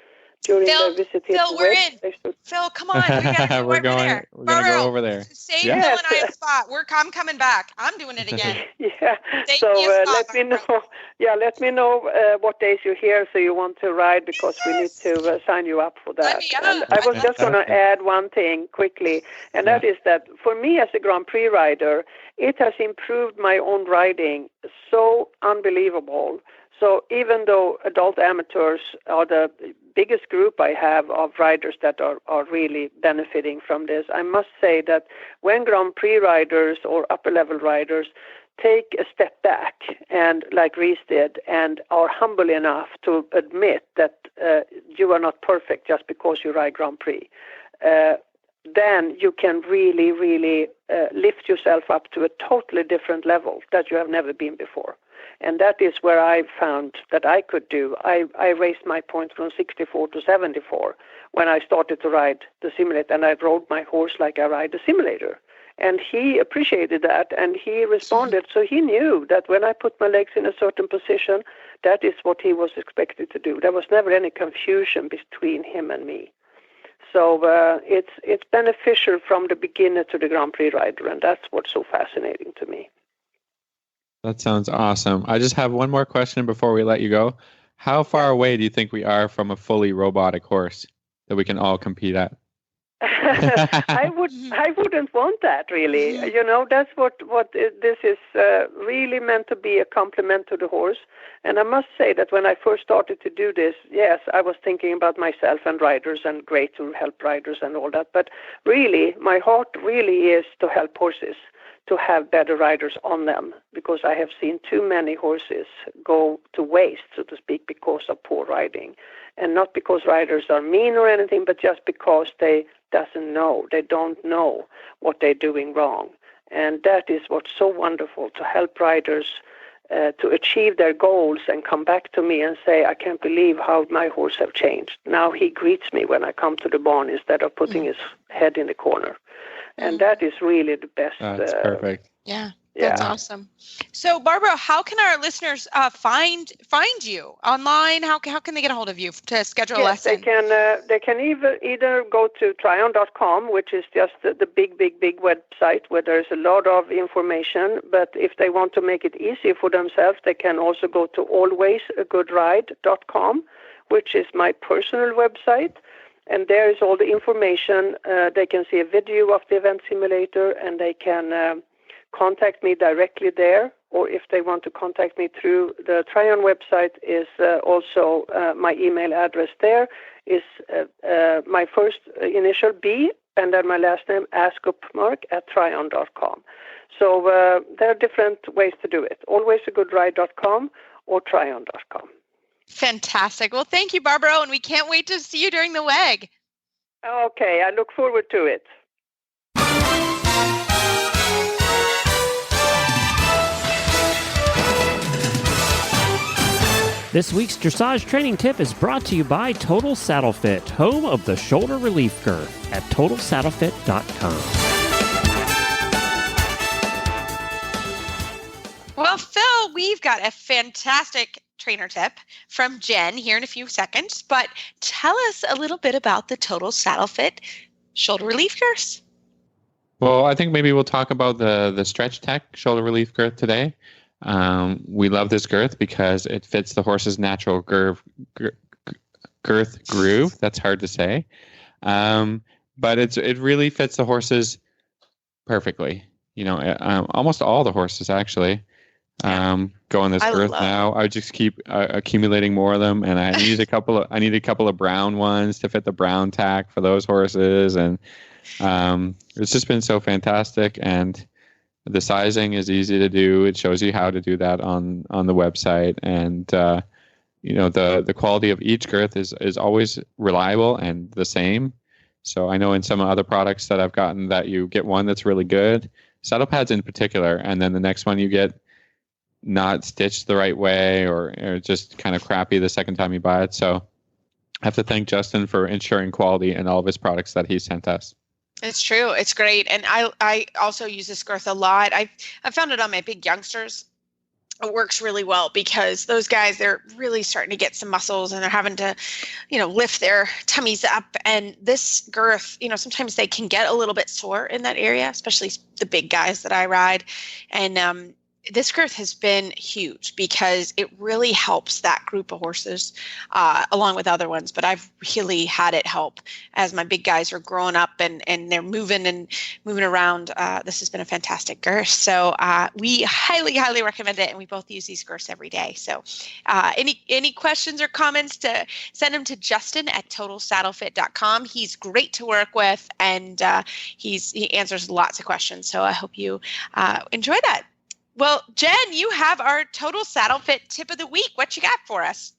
S9: during
S3: Phil,
S9: the visit here
S3: Phil,
S9: to
S3: we're
S9: WEG,
S3: in. Phil, come on. We gotta
S2: we're going to go over there.
S3: Save
S2: Yeah.
S3: Phil and I a spot. I'm coming back. I'm doing it again.
S9: Yeah.
S3: Save
S9: So
S3: me a spot,
S9: let me know.
S3: Barbro.
S9: Yeah, let me know what days you're here, so you want to ride, because we need to sign you up for that.
S3: me up.
S9: And I was just going to add one thing quickly, and that is that for me as a Grand Prix rider, it has improved my own riding so unbelievable. So even though adult amateurs are the biggest group I have of riders that are really benefiting from this, I must say that when Grand Prix riders or upper level riders take a step back, and like Reese did, and are humble enough to admit that you are not perfect just because you ride Grand Prix, then you can really, really lift yourself up to a totally different level that you have never been before. And that is where I found that I could do. I raised my points from 64 to 74 when I started to ride the simulator, and I rode my horse like I ride the simulator. And he appreciated that, and he responded. So he knew that when I put my legs in a certain position, that is what he was expected to do. There was never any confusion between him and me. So it's beneficial from the beginner to the Grand Prix rider, and that's what's so fascinating to me.
S2: That sounds awesome. I just have one more question before we let you go. How far away do you think we are from a fully robotic horse that we can all compete at?
S9: I wouldn't want that, really. You know, that's what this is really meant to be, a compliment to the horse. And I must say that when I first started to do this, yes, I was thinking about myself and riders, and great to help riders and all that. But really, my heart really is to help horses, to have better riders on them, because I have seen too many horses go to waste, so to speak, because of poor riding. And not because riders are mean or anything, but just because they don't know what they're doing wrong. And that is what's so wonderful, to help riders to achieve their goals and come back to me and say, I can't believe how my horse have changed. Now he greets me when I come to the barn instead of putting his head in the corner. And that is really the best.
S2: That's perfect.
S3: Yeah, that's awesome. So, Barbro, how can our listeners find you online? How can they get a hold of you to schedule a lesson?
S9: They can either go to tryon.com, which is just the big website where there's a lot of information. But if they want to make it easy for themselves, they can also go to alwaysagoodride.com, which is my personal website. And there is all the information. They can see a video of the event simulator, and they can contact me directly there. Or if they want to contact me through the Tryon website, is also my email address there is my first initial B, and then my last name, Ask-Upmark @tryon.com. So there are different ways to do it. Alwaysagoodride.com or Tryon.com.
S3: Fantastic. Well, thank you, Barbro, and we can't wait to see you during the WEG.
S9: Okay, I look forward to it.
S1: This week's dressage training tip is brought to you by Total Saddle Fit, home of the shoulder relief girth at TotalSaddleFit.com.
S3: Well, Phil, we've got a fantastic trainer tip from Jen here in a few seconds, but tell us a little bit about the Total Saddle Fit shoulder relief girths.
S2: Well, I think maybe we'll talk about the Stretch Tech shoulder relief girth today. We love this girth because it fits the horse's natural girth groove. That's hard to say. But it really fits the horses perfectly. You know, almost all the horses actually go on this girth now. I just keep accumulating more of them, and I need a couple of brown ones to fit the brown tack for those horses, and it's just been so fantastic. And the sizing is easy to do. It shows you how to do that on the website, and you know, the quality of each girth is always reliable and the same. So I know in some other products that I've gotten that you get one that's really good, saddle pads in particular, and then the next one you get not stitched the right way or just kind of crappy the second time you buy it. So I have to thank Justin for ensuring quality in all of his products that he sent us.
S3: It's true. It's great. And I also use this girth a lot. I found it on my big youngsters. It works really well because those guys, they're really starting to get some muscles and they're having to, lift their tummies up. And this girth, sometimes they can get a little bit sore in that area, especially the big guys that I ride. And this girth has been huge because it really helps that group of horses along with other ones. But I've really had it help as my big guys are growing up and they're moving around. This has been a fantastic girth. So we highly, highly recommend it. And we both use these girths every day. So any questions or comments, to send them to Justin at totalsaddlefit.com. He's great to work with and he answers lots of questions. So I hope you enjoy that. Well, Jen, you have our Total Saddle Fit tip of the week. What you got for us?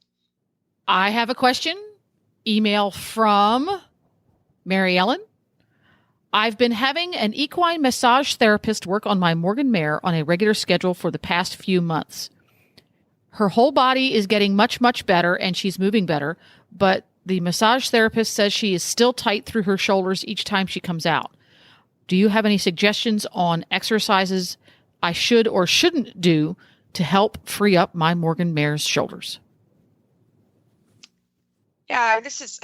S7: I have a question. Email from Mary Ellen. I've been having an equine massage therapist work on my Morgan mare on a regular schedule for the past few months. Her whole body is getting much, much better and she's moving better, but the massage therapist says she is still tight through her shoulders each time she comes out. Do you have any suggestions on exercises I should or shouldn't do to help free up my Morgan mare's shoulders?
S3: Yeah, this is...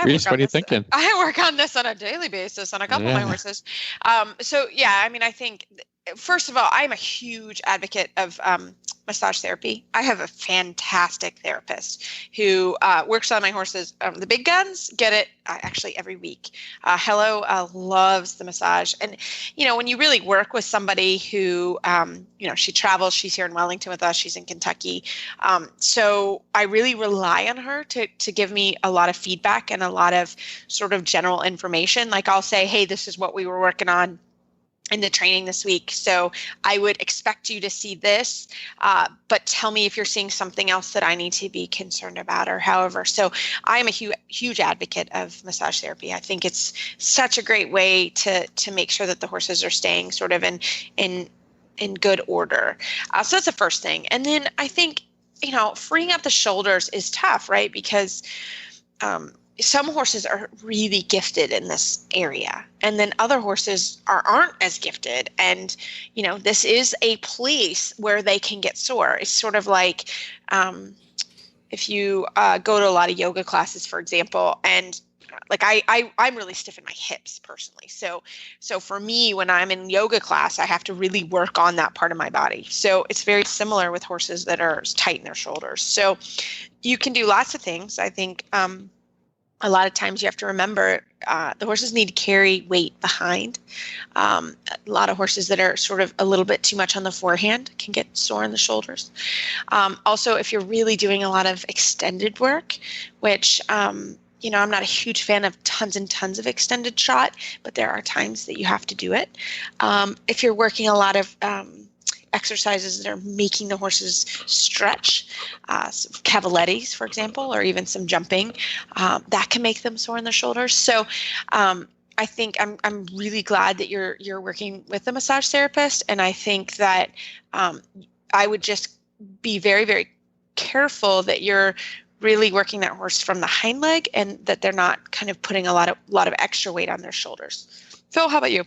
S2: Reese, what are you thinking?
S3: I work on this on a daily basis on a couple of my horses. I think, first of all, I'm a huge advocate of massage therapy. I have a fantastic therapist who works on my horses. The big guns get it actually every week. Hello loves the massage. And, when you really work with somebody who, she travels, she's here in Wellington with us, she's in Kentucky. So I really rely on her to give me a lot of feedback and a lot of sort of general information. Like I'll say, hey, this is what we were working on in the training this week. So I would expect you to see this, but tell me if you're seeing something else that I need to be concerned about or however. So I'm a huge advocate of massage therapy. I think it's such a great way to make sure that the horses are staying sort of in good order. So that's the first thing. And then I think, freeing up the shoulders is tough, right? Because some horses are really gifted in this area, and then other horses aren't as gifted. And, this is a place where they can get sore. It's sort of like if you go to a lot of yoga classes, for example, and like I'm really stiff in my hips personally. So for me, when I'm in yoga class, I have to really work on that part of my body. So it's very similar with horses that are tight in their shoulders. So you can do lots of things. I think, a lot of times you have to remember the horses need to carry weight behind. A lot of horses that are sort of a little bit too much on the forehand can get sore in the shoulders. Also, if you're really doing a lot of extended work, which, I'm not a huge fan of tons and tons of extended trot, but there are times that you have to do it. If you're working a lot of exercises that are making the horses stretch, cavalettes, for example, or even some jumping, that can make them sore in the shoulders. So I think I'm really glad that you're working with a massage therapist, and I think that I would just be very, very careful that you're really working that horse from the hind leg and that they're not kind of putting a lot of extra weight on their shoulders. Phil, how about you?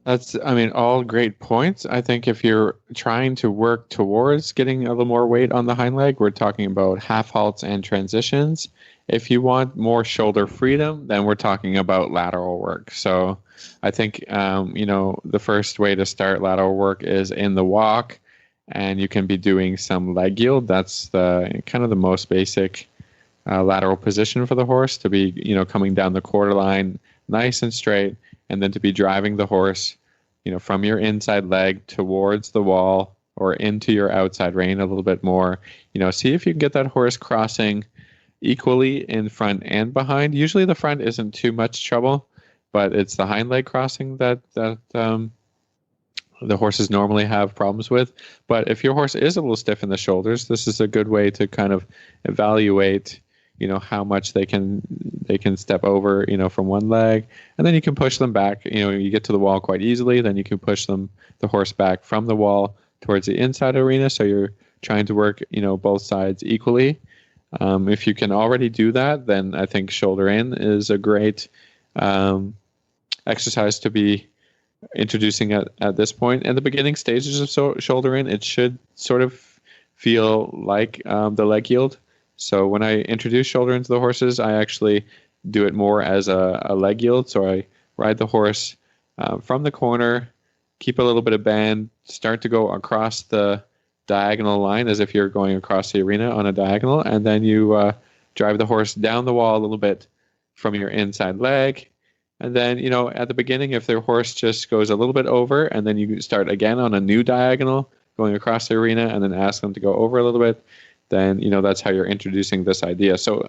S2: That's, all great points. I think if you're trying to work towards getting a little more weight on the hind leg, we're talking about half halts and transitions. If you want more shoulder freedom, then we're talking about lateral work. So I think, the first way to start lateral work is in the walk, and you can be doing some leg yield. That's the kind of the most basic lateral position for the horse, to be, coming down the quarter line nice and straight, and then to be driving the horse, from your inside leg towards the wall or into your outside rein a little bit more. See if you can get that horse crossing equally in front and behind. Usually the front isn't too much trouble, but it's the hind leg crossing that the horses normally have problems with. But if your horse is a little stiff in the shoulders, this is a good way to kind of evaluate, how much they can step over, from one leg, and then you can push them back. You get to the wall quite easily. Then you can push the horse back from the wall towards the inside arena. So you're trying to work, both sides equally. If you can already do that, then I think shoulder in is a great exercise to be introducing at this point. In the beginning stages of shoulder in, it should sort of feel like the leg yield. So when I introduce shoulder into the horses, I actually do it more as a leg yield. So I ride the horse from the corner, keep a little bit of bend, start to go across the diagonal line as if you're going across the arena on a diagonal, and then you drive the horse down the wall a little bit from your inside leg. And then, at the beginning, if the horse just goes a little bit over, and then you start again on a new diagonal going across the arena, and then ask them to go over a little bit, then, that's how you're introducing this idea. So,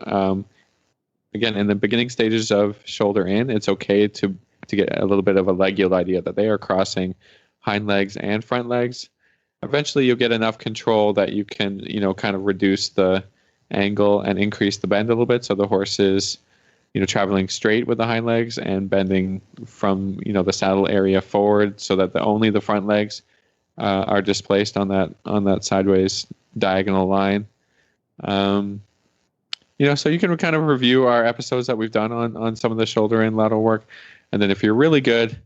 S2: again, in the beginning stages of shoulder in, it's okay to get a little bit of a leg yield idea that they are crossing hind legs and front legs. Eventually, you'll get enough control that you can, kind of reduce the angle and increase the bend a little bit. So the horse is, traveling straight with the hind legs and bending from, the saddle area forward, so that only the front legs are displaced on that sideways diagonal line. So you can kind of review our episodes that we've done on some of the shoulder in lateral work, and then if you're really good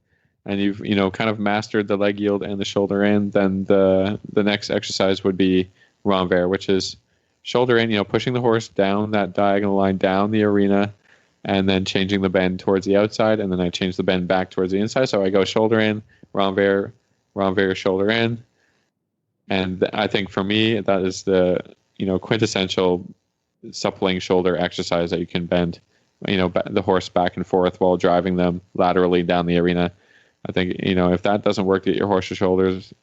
S2: and you've kind of mastered the leg yield and the shoulder in, then the next exercise would be Ran-Torres, which is shoulder in, pushing the horse down that diagonal line down the arena, and then changing the bend towards the outside, and then I change the bend back towards the inside. So I go shoulder in, Ran-Torres, shoulder in. And I think for me, that is the, quintessential suppling shoulder exercise that you can bend, the horse back and forth while driving them laterally down the arena. I think, if that doesn't work, get your horse's shoulders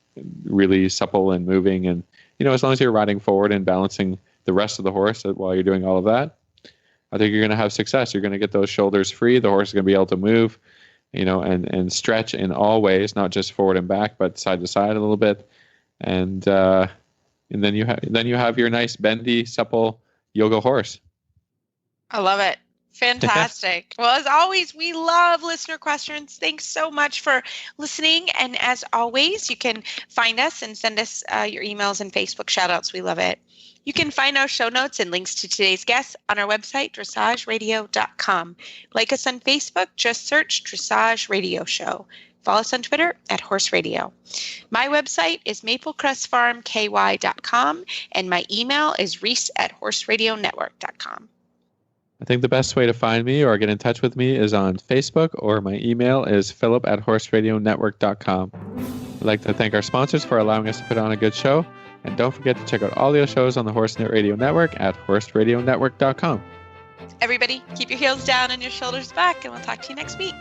S2: really supple and moving. And, as long as you're riding forward and balancing the rest of the horse while you're doing all of that, I think you're going to have success. You're going to get those shoulders free. The horse is going to be able to move, and stretch in all ways, not just forward and back, but side to side a little bit. And then you have your nice bendy, supple yoga horse.
S3: I love it. Fantastic. Well, as always, we love listener questions. Thanks so much for listening. And as always, you can find us and send us your emails and Facebook shout outs. We love it. You can find our show notes and links to today's guests on our website, dressageradio.com. Like us on Facebook, just search Dressage Radio Show. Follow us on Twitter at Horse Radio. My website is maplecrestfarmky.com, and my email is reese@horseradionetwork.com.
S2: I think the best way to find me or get in touch with me is on Facebook, or my email is philip@horseradionetwork.com. I'd like to thank our sponsors for allowing us to put on a good show. And don't forget to check out all the shows on the HorseNet Radio Network at horseradionetwork.com.
S3: Everybody, keep your heels down and your shoulders back, and we'll talk to you next week.